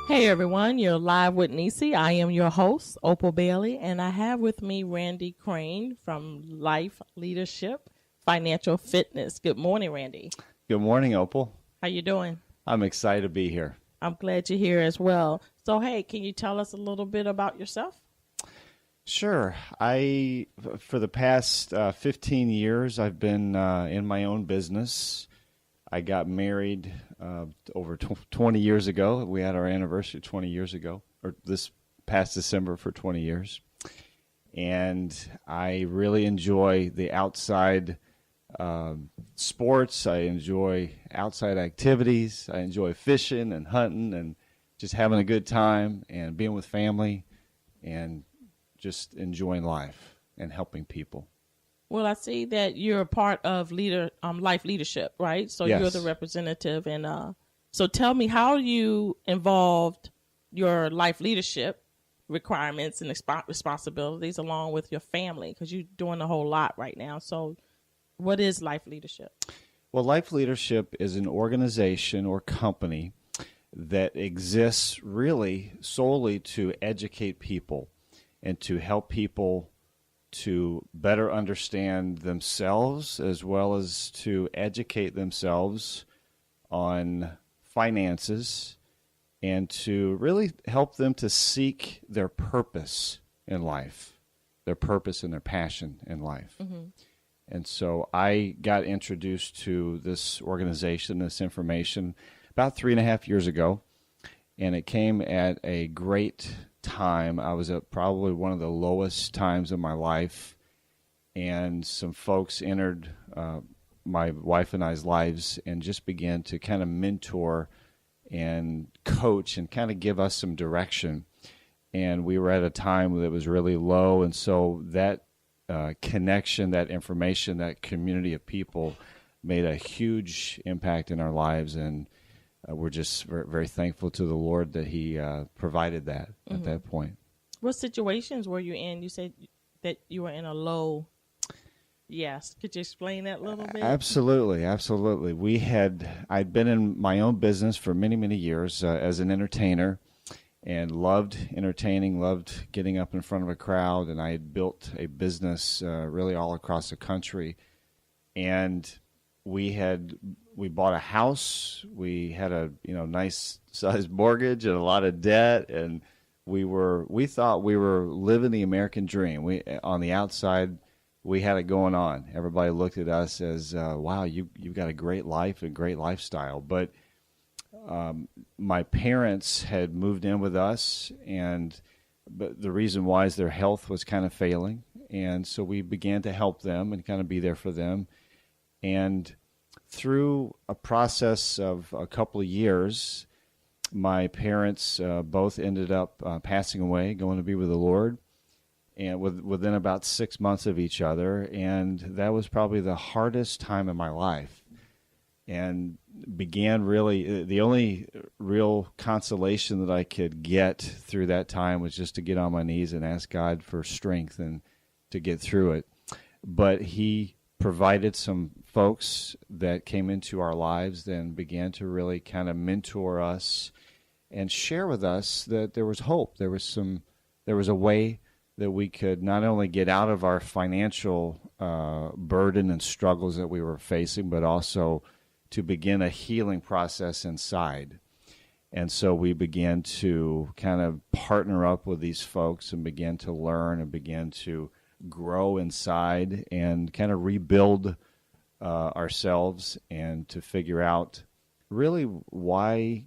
Hey everyone, you're live with Necee. I am your host, Opal Bailey, and I have with me Randy Crain from Life Leadership Financial Fitness. Good morning, Randy. Good morning, Opal. How you doing? I'm excited to be here. I'm glad you're here as well. So, hey, can you tell us a little bit about yourself? Sure. For the past 15 years, I've been in my own business. I got married over 20 years ago. We had our anniversary 20 years ago, or this past December for 20 years. And I really enjoy the outside sports. I enjoy outside activities. I enjoy fishing and hunting and just having a good time and being with family and just enjoying life and helping people. Well, I see that you're a part of Life Leadership, right? So Yes. You're the representative. And so tell me how you involved your life leadership requirements and responsibilities along with your family, because you're doing a whole lot right now. So what is Life Leadership? Well, Life Leadership is an organization or company that exists really solely to educate people and to help people to better understand themselves as well as to educate themselves on finances and to really help them to seek their purpose in life, their purpose and their passion in life. Mm-hmm. And so I got introduced to this organization, this information, about 3.5 years ago, and it came at a great time. I was at probably one of the lowest times of my life, and some folks entered my wife and I's lives and just began to kind of mentor and coach and kind of give us some direction. And we were at a time that was really low, and so that connection, that information, that community of people made a huge impact in our lives, and we're just very, very thankful to the Lord that He provided that at that point. What situations were you in? You said that you were in a low. Yes. Could you explain that a little bit? Absolutely. I'd been in my own business for many, many years as an entertainer and loved entertaining, loved getting up in front of a crowd, and I had built a business really all across the country. And we bought a house. We had a nice sized mortgage and a lot of debt, and we thought we were living the American dream. We on the outside, we had it going on. Everybody looked at us as, wow, you've got a great life and great lifestyle. But my parents had moved in with us, but the reason why is their health was kind of failing, and so we began to help them and kind of be there for them. And through a process of a couple of years, my parents both ended up passing away, going to be with the Lord, and within about 6 months of each other. And that was probably the hardest time in my life. And began really, the only real consolation that I could get through that time was just to get on my knees and ask God for strength and to get through it. But He provided some folks that came into our lives and began to really kind of mentor us and share with us that there was hope. There was a way that we could not only get out of our financial burden and struggles that we were facing, but also to begin a healing process inside. And so we began to kind of partner up with these folks and begin to learn and begin to grow inside and kind of rebuild ourselves and to figure out really why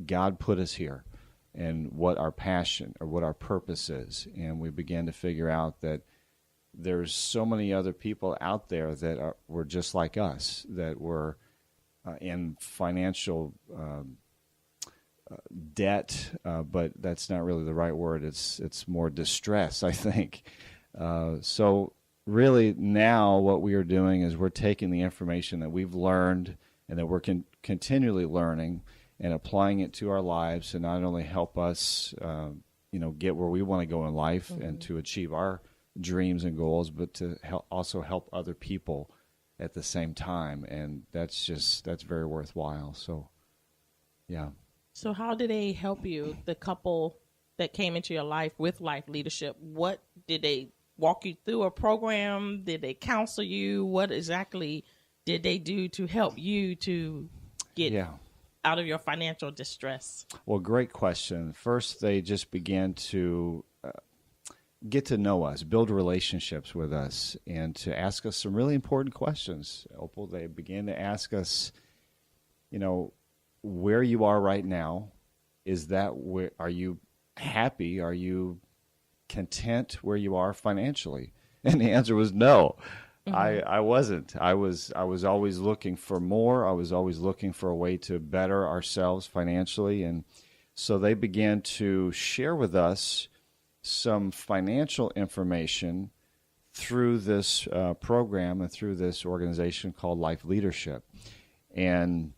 God put us here and what our passion or what our purpose is. And we began to figure out that there's so many other people out there that were just like us, that were in financial debt, but that's not really the right word. It's more distress, I think. So really now what we are doing is we're taking the information that we've learned and that we're continually learning and applying it to our lives to not only help us get where we want to go in life and to achieve our dreams and goals, but to also help other people at the same time. And that's very worthwhile. So, yeah. So how did they help you, the couple that came into your life with Life Leadership? What did they walk you through a program? Did they counsel you? What exactly did they do to help you to get Yeah. out of your financial distress? Well, great question. First, they just began to get to know us, build relationships with us, and to ask us some really important questions. Opal, they began to ask us, where you are right now. Is that where, are you happy? Are you content where you are financially? And the answer was no. I wasn't. I was always looking for more. I was always looking for a way to better ourselves financially. And so they began to share with us some financial information through this program and through this organization called Life Leadership. And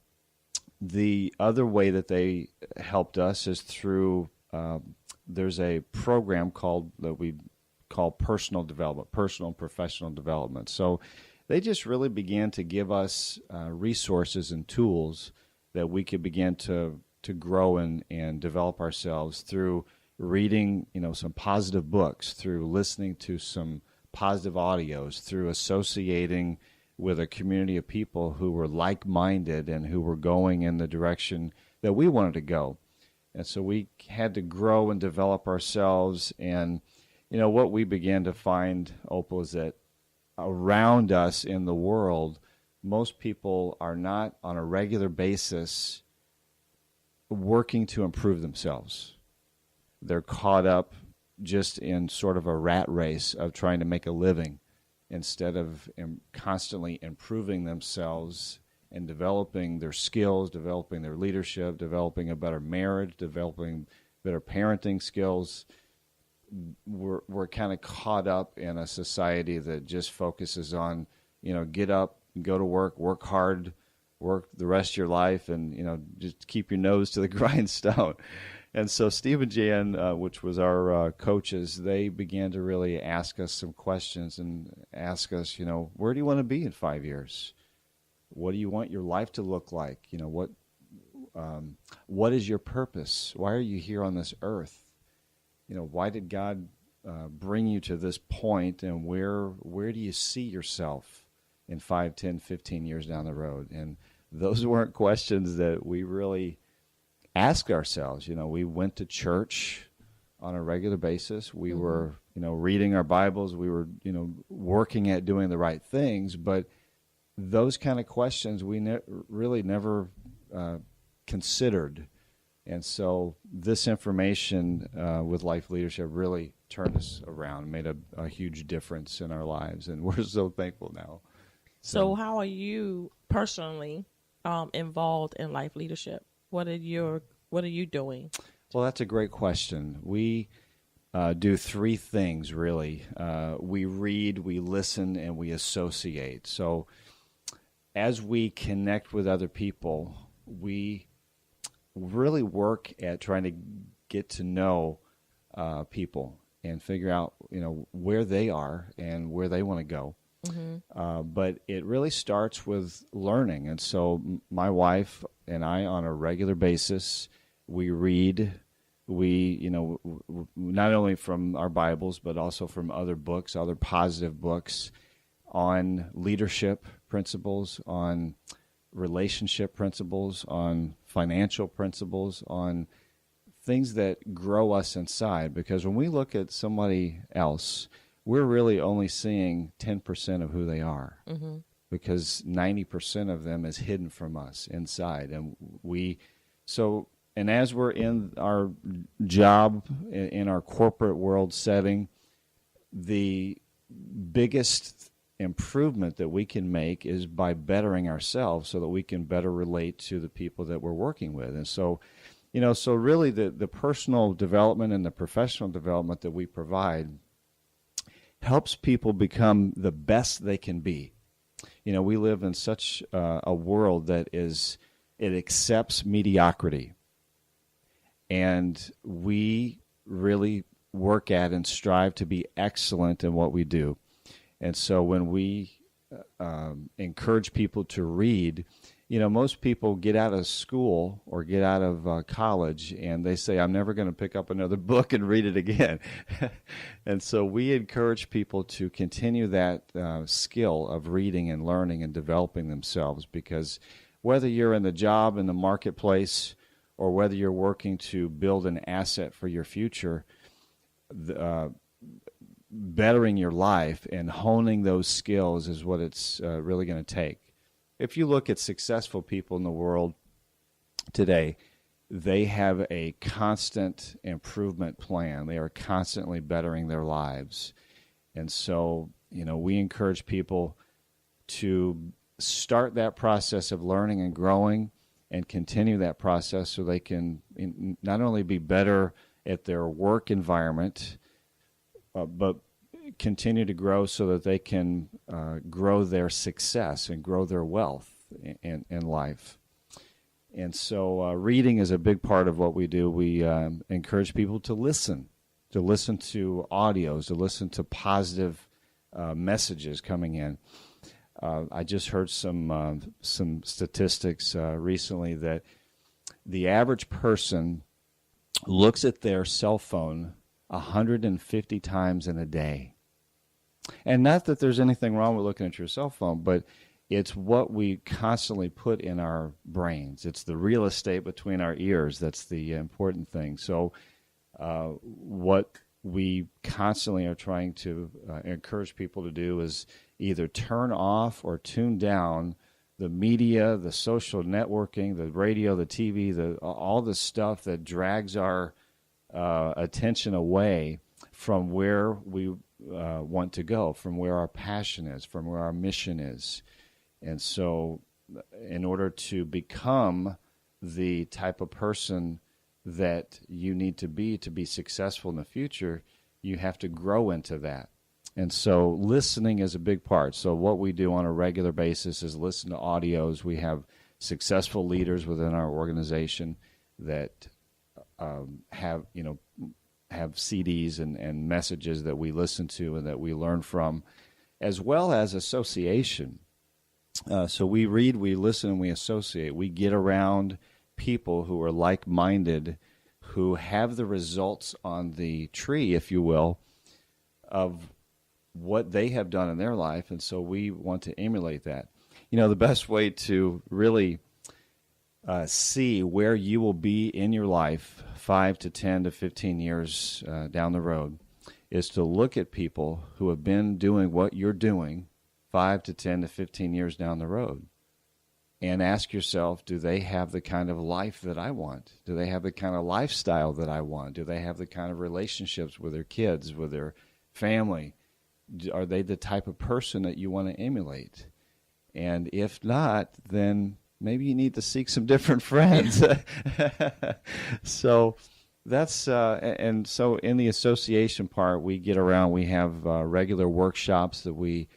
the other way that they helped us is through there's a program that we call personal development, personal and professional development. So they just really began to give us resources and tools that we could begin to grow and develop ourselves through reading, some positive books, through listening to some positive audios, through associating with a community of people who were like-minded and who were going in the direction that we wanted to go. And so we had to grow and develop ourselves. And, what we began to find, Opal, is that around us in the world, most people are not on a regular basis working to improve themselves. They're caught up just in sort of a rat race of trying to make a living instead of constantly improving themselves and developing their skills, developing their leadership, developing a better marriage, developing better parenting skills. We're kind of caught up in a society that just focuses on, get up, go to work hard, work the rest of your life, and, just keep your nose to the grindstone. And so Steve and Jan, which was our coaches, they began to really ask us some questions and ask us, where do you want to be in 5 years? What do you want your life to look like? What is your purpose? Why are you here on this earth? Why did God bring you to this point, and where do you see yourself in 5, 10, 15 years down the road? And those weren't questions that we really ask ourselves. We went to church on a regular basis. We were, reading our Bibles. We were, working at doing the right things. But those kind of questions we really never considered. And so this information with Life Leadership really turned us around, made a huge difference in our lives. And we're so thankful now. So how are you personally involved in Life Leadership? What are you doing? Well, that's a great question. We do three things, really. We read, we listen, and we associate. So as we connect with other people, we really work at trying to get to know people and figure out, where they are and where they want to go. But it really starts with learning. And so my wife and I, on a regular basis, we read. We, not only from our Bibles, but also from other books, other positive books on leadership principles, on relationship principles, on financial principles, on things that grow us inside. Because when we look at somebody else, we're really only seeing 10% of who they are, because 90% of them is hidden from us inside. And and as we're in our job, in our corporate world setting, the biggest improvement that we can make is by bettering ourselves so that we can better relate to the people that we're working with. And so, so really the personal development and the professional development that we provide helps people become the best they can be. We live in such a world that it accepts mediocrity. And we really work at and strive to be excellent in what we do. And so when we encourage people to read, most people get out of school or get out of college and they say, I'm never going to pick up another book and read it again. And so we encourage people to continue that skill of reading and learning and developing themselves, because whether you're in the job, in the marketplace, or whether you're working to build an asset for your future, bettering your life and honing those skills is what it's really going to take. If you look at successful people in the world today, they have a constant improvement plan. They are constantly bettering their lives. And so, we encourage people to start that process of learning and growing and continue that process so they can not only be better at their work environment, but continue to grow so that they can grow their success and grow their wealth in life. And so reading is a big part of what we do. We encourage people to listen to audios, to listen to positive messages coming in. I just heard some statistics recently that the average person looks at their cell phone 150 times in a day. And not that there's anything wrong with looking at your cell phone, but it's what we constantly put in our brains. It's the real estate between our ears that's the important thing. So what we constantly are trying to encourage people to do is either turn off or tune down the media, the social networking, the radio, the TV, all the stuff that drags our attention away from where we want to go, from where our passion is, from where our mission is. And so in order to become the type of person that you need to be successful in the future, you have to grow into that. And so listening is a big part. So what we do on a regular basis is listen to audios. We have successful leaders within our organization that have CDs and messages that we listen to and that we learn from, as well as association. So we read, we listen, and we associate. We get around people who are like-minded, who have the results on the tree, if you will, of what they have done in their life, and so we want to emulate that. The best way to really see where you will be in your life 5 to 10 to 15 years down the road is to look at people who have been doing what you're doing 5 to 10 to 15 years down the road, and ask yourself, do they have the kind of life that I want? Do they have the kind of lifestyle that I want? Do they have the kind of relationships with their kids, with their family? Are they the type of person that you want to emulate? And if not, then maybe you need to seek some different friends. So that's and so in the association part, we get around. We have regular workshops that we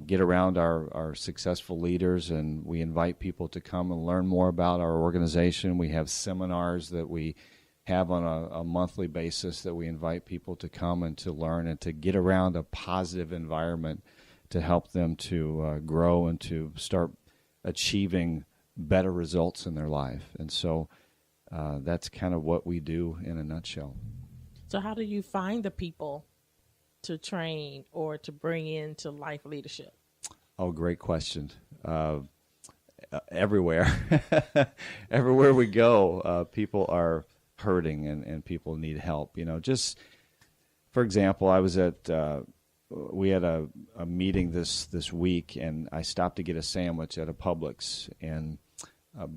get around our successful leaders, and we invite people to come and learn more about our organization. We have seminars that we have on a monthly basis that we invite people to come and to learn and to get around a positive environment to help them to grow and to start achieving better results in their life. And so that's kind of what we do in a nutshell. So how do you find the people to train or to bring into life leadership? Oh, great question. Everywhere. Everywhere we go, people are hurting and people need help. Just for example, I was at we had a meeting this week, and I stopped to get a sandwich at a Publix, and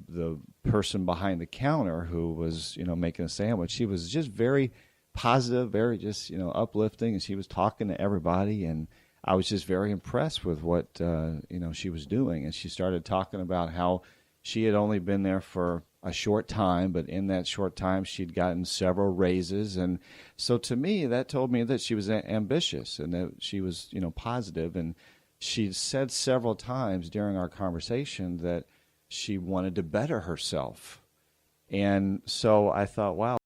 the person behind the counter who was making a sandwich, she was just very positive, very just uplifting, and she was talking to everybody, and I was just very impressed with what she was doing. And she started talking about how she had only been there for a short time, but in that short time she'd gotten several raises. And so to me, that told me that she was ambitious and that she was positive. And she said several times during our conversation that she wanted to better herself. And so I thought, wow,